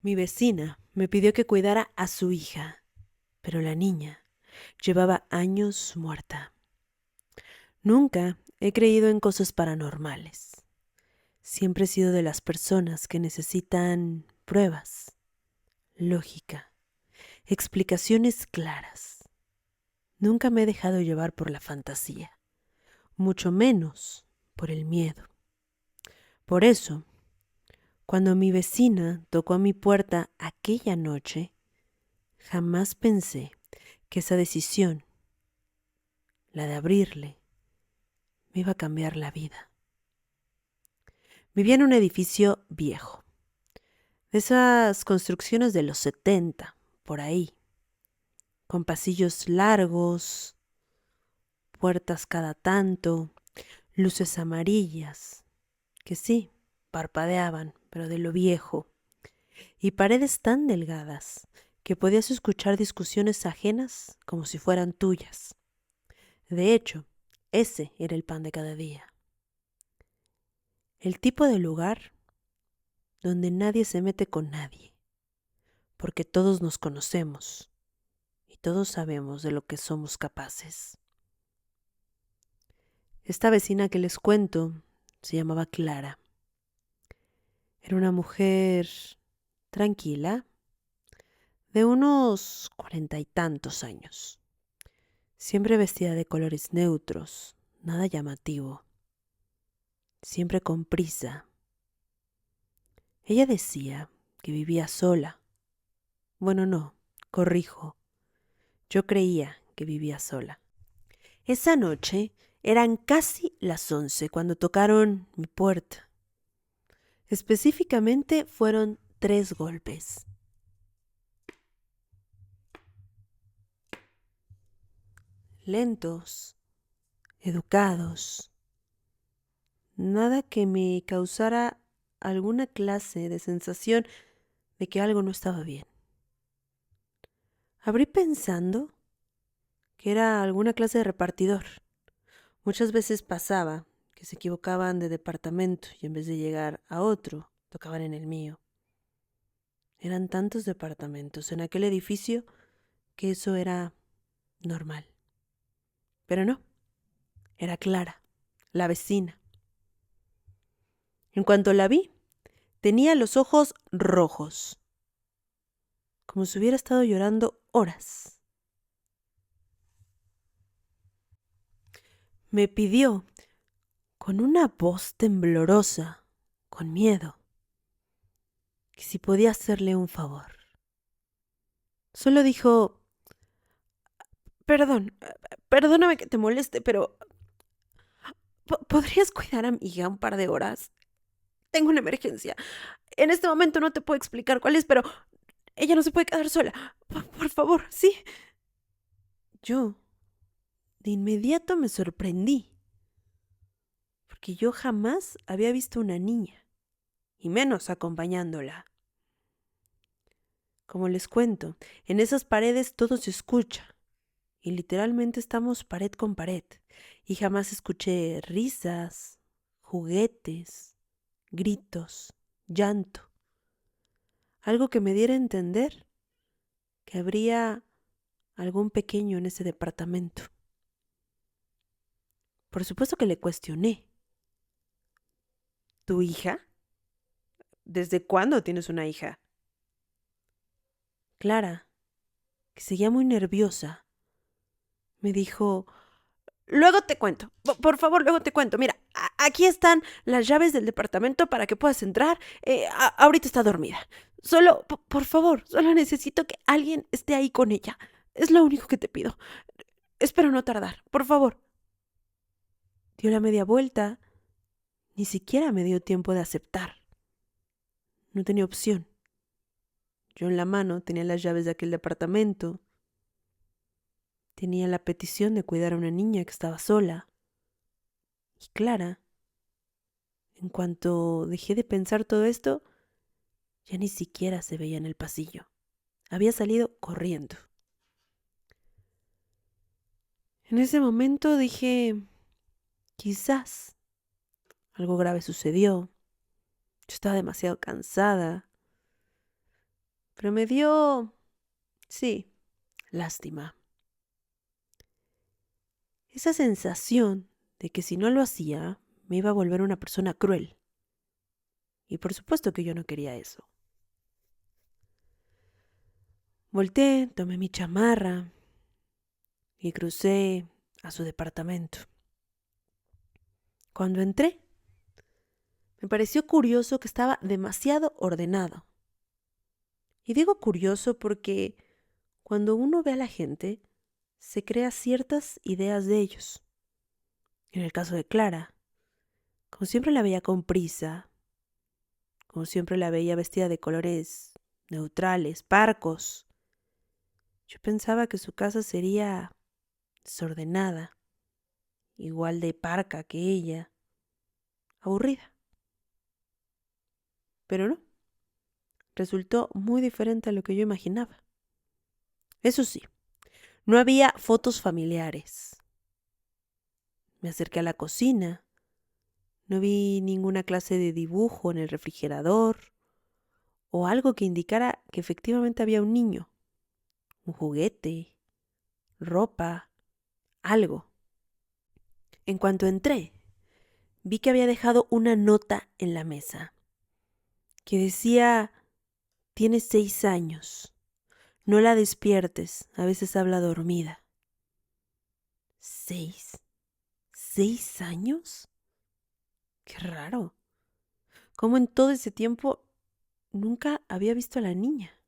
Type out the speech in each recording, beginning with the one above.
Mi vecina me pidió que cuidara a su hija, pero la niña llevaba años muerta. Nunca he creído en cosas paranormales. Siempre he sido de las personas que necesitan pruebas, lógica, explicaciones claras. Nunca me he dejado llevar por la fantasía, mucho menos por el miedo. Por eso, cuando mi vecina tocó a mi puerta aquella noche, jamás pensé que esa decisión, la de abrirle, me iba a cambiar la vida. Vivía en un edificio viejo, de esas construcciones de los 70, por ahí, con pasillos largos, puertas cada tanto, luces amarillas, que sí, parpadeaban, pero de lo viejo, y paredes tan delgadas que podías escuchar discusiones ajenas como si fueran tuyas. De hecho, ese era el pan de cada día. El tipo de lugar donde nadie se mete con nadie, porque todos nos conocemos y todos sabemos de lo que somos capaces. Esta vecina que les cuento se llamaba Clara. Era una mujer tranquila, de unos 40 y tantos años, siempre vestida de colores neutros, nada llamativo, siempre con prisa. Ella decía que vivía sola. Bueno, no, corrijo, yo creía que vivía sola. Esa noche eran casi las 11 cuando tocaron mi puerta. Específicamente fueron 3 golpes. Lentos, educados. Nada que me causara alguna clase de sensación de que algo no estaba bien. Abrí pensando que era alguna clase de repartidor. Muchas veces pasaba que se equivocaban de departamento y en vez de llegar a otro, tocaban en el mío. Eran tantos departamentos en aquel edificio que eso era normal. Pero no, era Clara, la vecina. En cuanto la vi, tenía los ojos rojos, como si hubiera estado llorando horas. Me pidió, con una voz temblorosa, con miedo, que si podía hacerle un favor. Solo dijo: perdón, perdóname que te moleste, pero ¿podrías cuidar a mi hija un par de horas? Tengo una emergencia. En este momento no te puedo explicar cuál es, pero ella no se puede quedar sola. Por favor, ¿sí? Yo, de inmediato me sorprendí, porque yo jamás había visto una niña, y menos acompañándola. Como les cuento, en esas paredes todo se escucha, y literalmente estamos pared con pared, y jamás escuché risas, juguetes, gritos, llanto, algo que me diera a entender que habría algún pequeño en ese departamento. Por supuesto que le cuestioné: ¿tu hija? ¿Desde cuándo tienes una hija? Clara, que seguía muy nerviosa, me dijo: luego te cuento, por favor, luego te cuento. Mira, aquí están las llaves del departamento para que puedas entrar. Ahorita está dormida. Solo, por favor, solo necesito que alguien esté ahí con ella. Es lo único que te pido. Espero no tardar, por favor. Dio la media vuelta. Ni siquiera me dio tiempo de aceptar. No tenía opción. Yo en la mano tenía las llaves de aquel departamento. Tenía la petición de cuidar a una niña que estaba sola. Y Clara, en cuanto dejé de pensar todo esto, ya ni siquiera se veía en el pasillo. Había salido corriendo. En ese momento dije: quizás algo grave sucedió. Yo estaba demasiado cansada. pero me dio, sí, lástima. Esa sensación de que si no lo hacía, me iba a volver una persona cruel. Y por supuesto que yo no quería eso. Volté, tomé mi chamarra y crucé a su departamento. Cuando entré, me pareció curioso que estaba demasiado ordenado. Y digo curioso porque cuando uno ve a la gente, se crea ciertas ideas de ellos. En el caso de Clara, como siempre la veía con prisa, como siempre la veía vestida de colores neutrales, parcos, yo pensaba que su casa sería desordenada, igual de parca que ella, aburrida. Pero no, resultó muy diferente a lo que yo imaginaba. Eso sí, no había fotos familiares. Me acerqué a la cocina. No vi ninguna clase de dibujo en el refrigerador o algo que indicara que efectivamente había un niño, un juguete, ropa, algo. En cuanto entré, vi que había dejado una nota en la mesa que decía: tiene 6 años. No la despiertes, a veces habla dormida. ¿6? ¿6 años? Qué raro. Cómo en todo ese tiempo nunca había visto a la niña.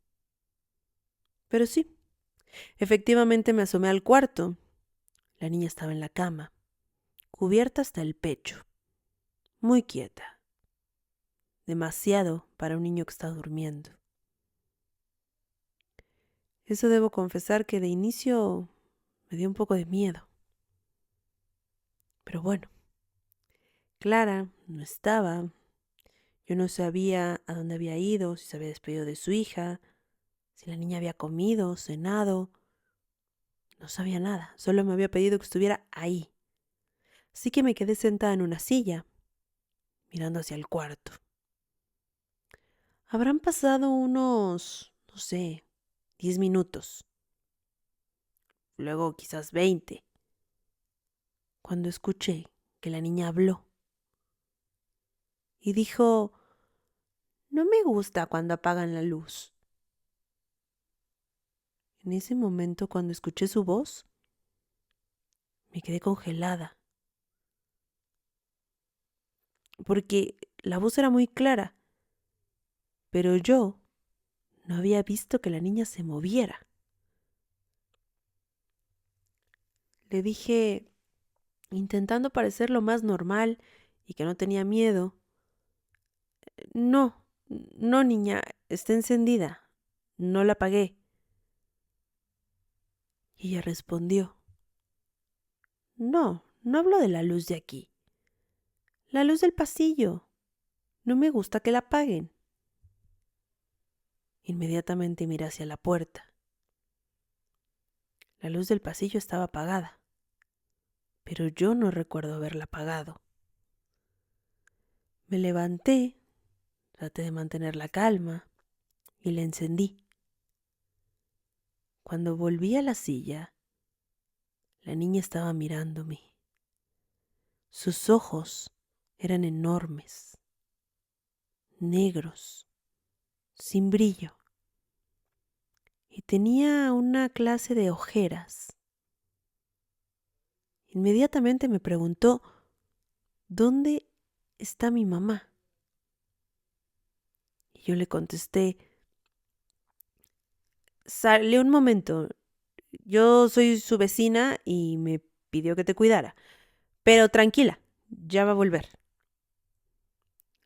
Pero sí, efectivamente me asomé al cuarto. La niña estaba en la cama, cubierta hasta el pecho, muy quieta. Demasiado para un niño que está durmiendo. Eso debo confesar que de inicio me dio un poco de miedo. Pero bueno, Clara no estaba. Yo no sabía a dónde había ido, si se había despedido de su hija, si la niña había comido, cenado. No sabía nada, solo me había pedido que estuviera ahí. Así que me quedé sentada en una silla, mirando hacia el cuarto. Habrán pasado unos, no sé, 10 minutos, luego quizás 20, cuando escuché que la niña habló y dijo: no me gusta cuando apagan la luz. En ese momento, cuando escuché su voz, me quedé congelada, porque la voz era muy clara, pero yo no había visto que la niña se moviera. Le dije, intentando parecer lo más normal y que no tenía miedo: no, no niña, está encendida, no la apagué. Y ella respondió: no, no hablo de la luz de aquí, la luz del pasillo, no me gusta que la apaguen. Inmediatamente miré hacia la puerta. La luz del pasillo estaba apagada, pero yo no recuerdo haberla apagado. Me levanté, traté de mantener la calma y la encendí. Cuando volví a la silla, la niña estaba mirándome. Sus ojos eran enormes, negros, sin brillo, y tenía una clase de ojeras. Inmediatamente me preguntó: ¿dónde está mi mamá? Y yo le contesté: salió un momento, yo soy su vecina y me pidió que te cuidara, pero tranquila, ya va a volver.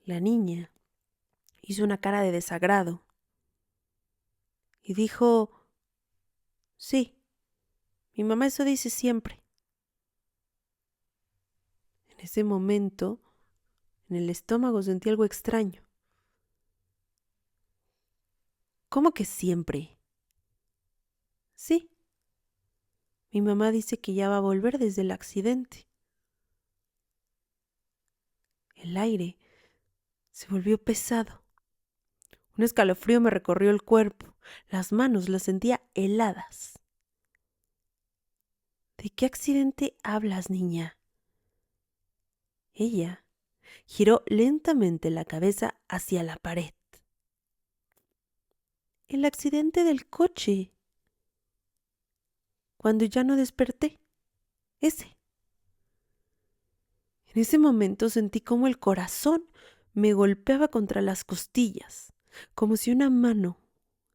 La niña hizo una cara de desagrado y dijo: sí, mi mamá eso dice siempre. En ese momento, en el estómago sentí algo extraño. ¿Cómo que siempre? Sí, mi mamá dice que ya va a volver desde el accidente. El aire se volvió pesado. Un escalofrío me recorrió el cuerpo. Las manos las sentía heladas. ¿De qué accidente hablas, niña? Ella giró lentamente la cabeza hacia la pared. El accidente del coche. Cuando ya no desperté. Ese. En ese momento sentí como el corazón me golpeaba contra las costillas, como si una mano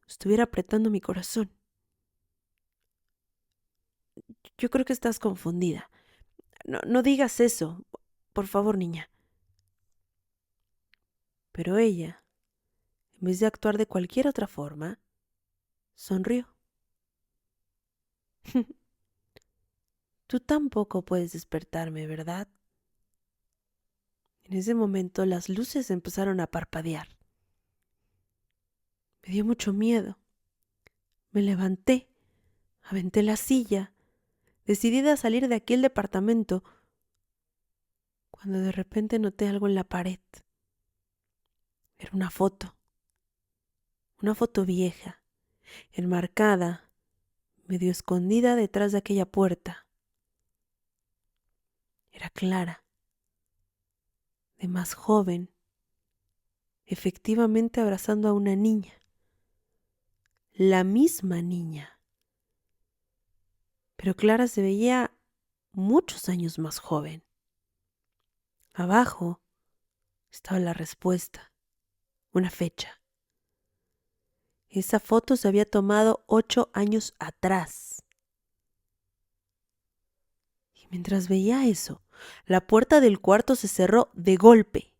estuviera apretando mi corazón. Yo creo que estás confundida. No digas eso. Por favor, niña. Pero ella, en vez de actuar de cualquier otra forma, sonrió. Tú tampoco puedes despertarme, ¿verdad? En ese momento las luces empezaron a parpadear. Me dio mucho miedo. Me levanté, aventé la silla, decidida a salir de aquel departamento, cuando de repente noté algo en la pared. Era una foto vieja, enmarcada, medio escondida detrás de aquella puerta. Era Clara, de más joven, efectivamente abrazando a una niña. La misma niña. Pero Clara se veía muchos años más joven. Abajo estaba la respuesta, una fecha. Esa foto se había tomado 8 años atrás. Y mientras veía eso, la puerta del cuarto se cerró de golpe.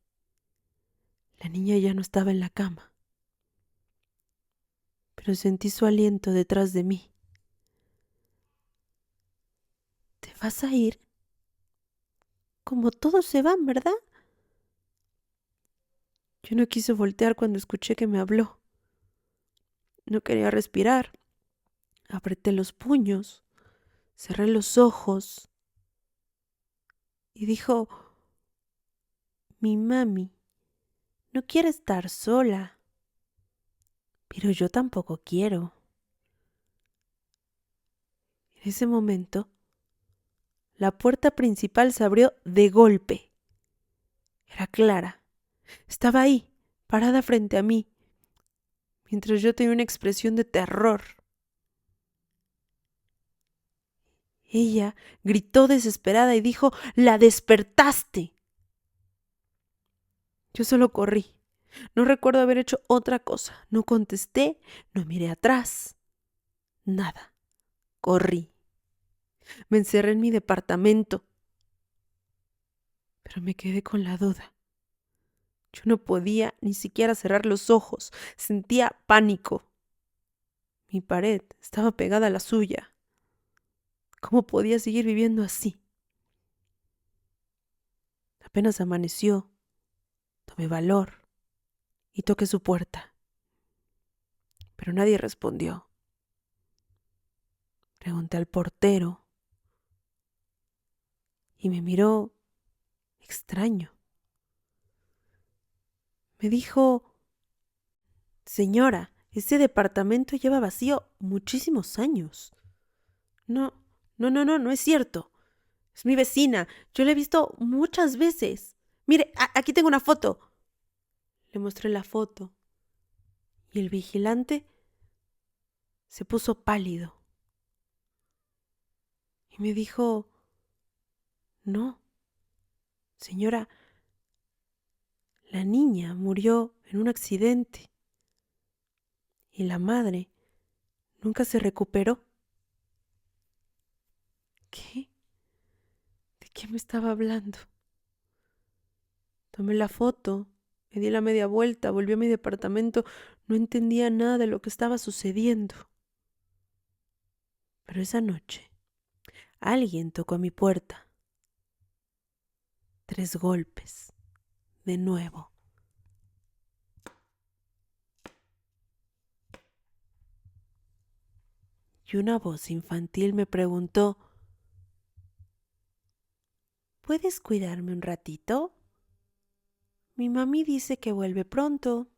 La niña ya no estaba en la cama, pero sentí su aliento detrás de mí. ¿Te vas a ir? Como todos se van, ¿verdad? Yo no quise voltear cuando escuché que me habló. No quería respirar. Apreté los puños, cerré los ojos y dijo: mi mami no quiere estar sola, pero yo tampoco quiero. En ese momento, la puerta principal se abrió de golpe. Era Clara. Estaba ahí, parada frente a mí, mientras yo tenía una expresión de terror. Ella gritó desesperada y dijo: ¡la despertaste! Yo solo corrí. No recuerdo haber hecho otra cosa. No contesté, no miré atrás. Nada. Corrí. Me encerré en mi departamento. Pero me quedé con la duda. Yo no podía ni siquiera cerrar los ojos. Sentía pánico. Mi pared estaba pegada a la suya. ¿Cómo podía seguir viviendo así? Apenas amaneció, tomé valor y toqué su puerta. Pero nadie respondió. Pregunté al portero y me miró extraño. Me dijo: señora, ese departamento lleva vacío muchísimos años. No es cierto. Es mi vecina. Yo la he visto muchas veces. Mire, aquí tengo una foto. Le mostré la foto y el vigilante se puso pálido y me dijo: no, señora, la niña murió en un accidente y la madre nunca se recuperó. ¿Qué? ¿De qué me estaba hablando? Tomé la foto, me di la media vuelta, volví a mi departamento. No entendía nada de lo que estaba sucediendo. Pero esa noche, alguien tocó a mi puerta. 3 golpes, de nuevo. Y una voz infantil me preguntó: ¿puedes cuidarme un ratito? Mi mami dice que vuelve pronto.